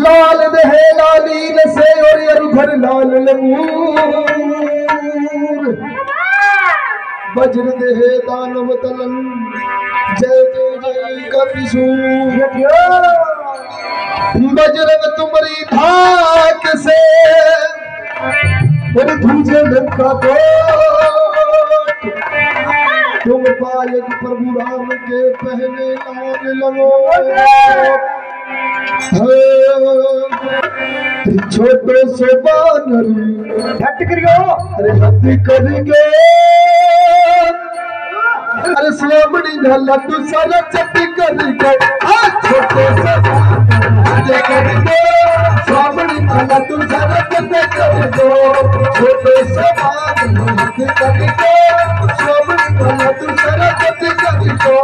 लाल दहे लालीन से और अरुधर लाल लंगूर वज्र देहे दानव तलन जय जय जय का त्रिशूल बजरंग तुम्हारी धाक से और धूजन का कोट तुम पायक प्रभु राम के पहने लाल लगो छोटे से बानर हट करियो अरे हट करियो अरे स्वामी लड्डू सारा चट्टी करियो छोटे से हट करियो स्वामी लड्डू सारा चट्टी करियो छोटे से बानर हट करियो स्वामी लड्डू सारा चट्टी करियो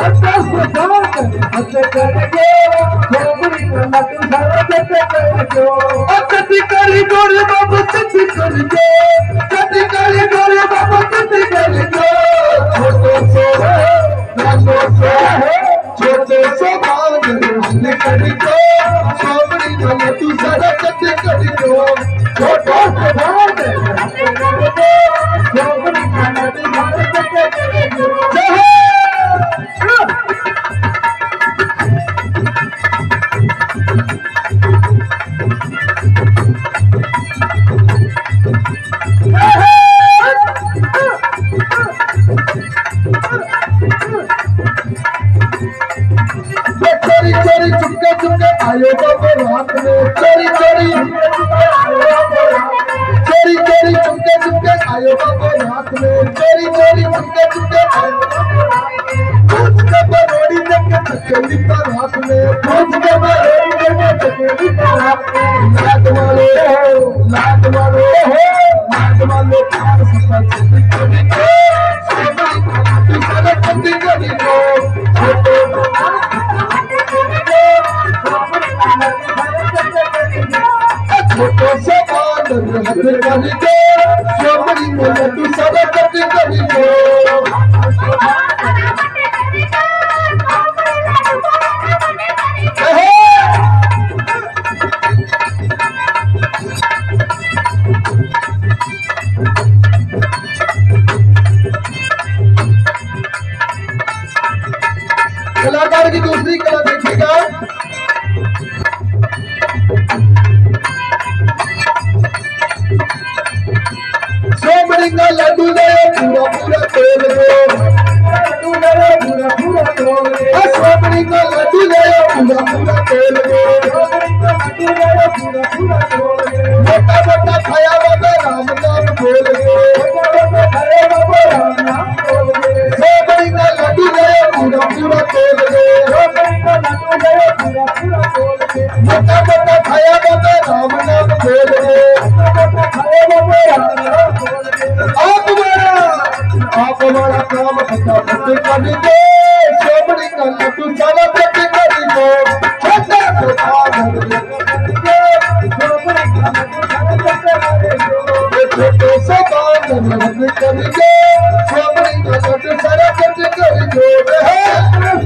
हट करियो कति करी गोरे बाबा कति करी कति करी गोरे बाबा कति करी छोटे से बांधने करी स्वामी वाला तू सारा कति करी छोटे से बांधने स्वामी वाला तू सारा कति करी चोरी चोरी चुपके चुपके आयो बाबा रात में चोरी चोरी चोरी चोरी चुपके चुपके आयो बाबा रात में चोरी चोरी चुपके चुपके पूछ के बरोड़ी देके चकेली पर हाथ में पूछ के बरोड़ी देके चकेली पर हाथ में लात वाले प्यार सपा चुपी करी तू सारा चुपी करी छोटे से बांधन हथ करी स्वामी वाला तू सारा कति करी कलाकार की दूसरी कला देखिएगा सोमरिंगा लड्डू दे पूरा पूरा तोड़ दो सोमरिंगा लड्डू दे पूरा पूरा तोड़ दो मोटा मोटा खाया बाबा राम नाम बोल दो सोमरिंगा लड्डू दे पूरा पूरा तोड़ दो मोटा मोटा खाया बाबा राम नाम बोल दो आप हमारा काम फटाफट कर दो सोमरी का लड्डू सारा फट कर दो छोटा छोटा छोटे से बांधन हट कर दो सोमरी का लड्डू सारा फट कर दो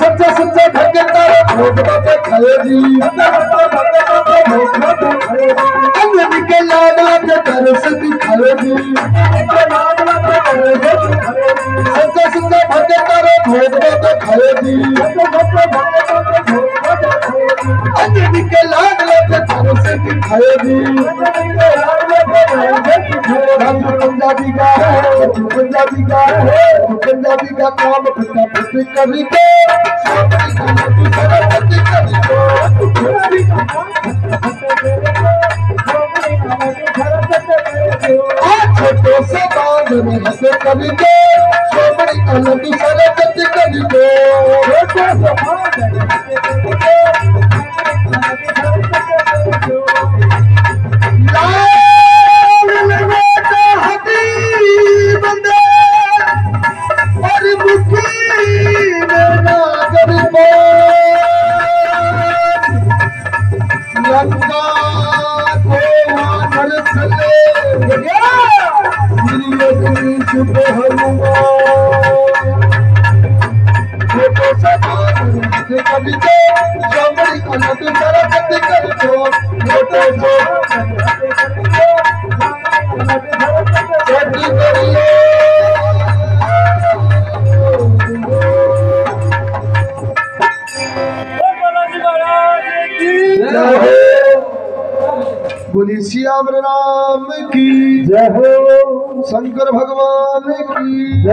सच्चा सच्चा भक्त तारा भोग बाबा खाएगी अंजनी के लाडा के तरस दिखाएगी सच्चा सच्चा भक्त तारा भोग बाबा खाएगी अंजनी के लाडा के तरस दिखाएगी पंजाबी का काम फटाफट करी दो छोटे से बांध में करी दो सोमरी का लड्डू सारा कति करी दो बोली सियावर राम की जय हो शंकर भगवान की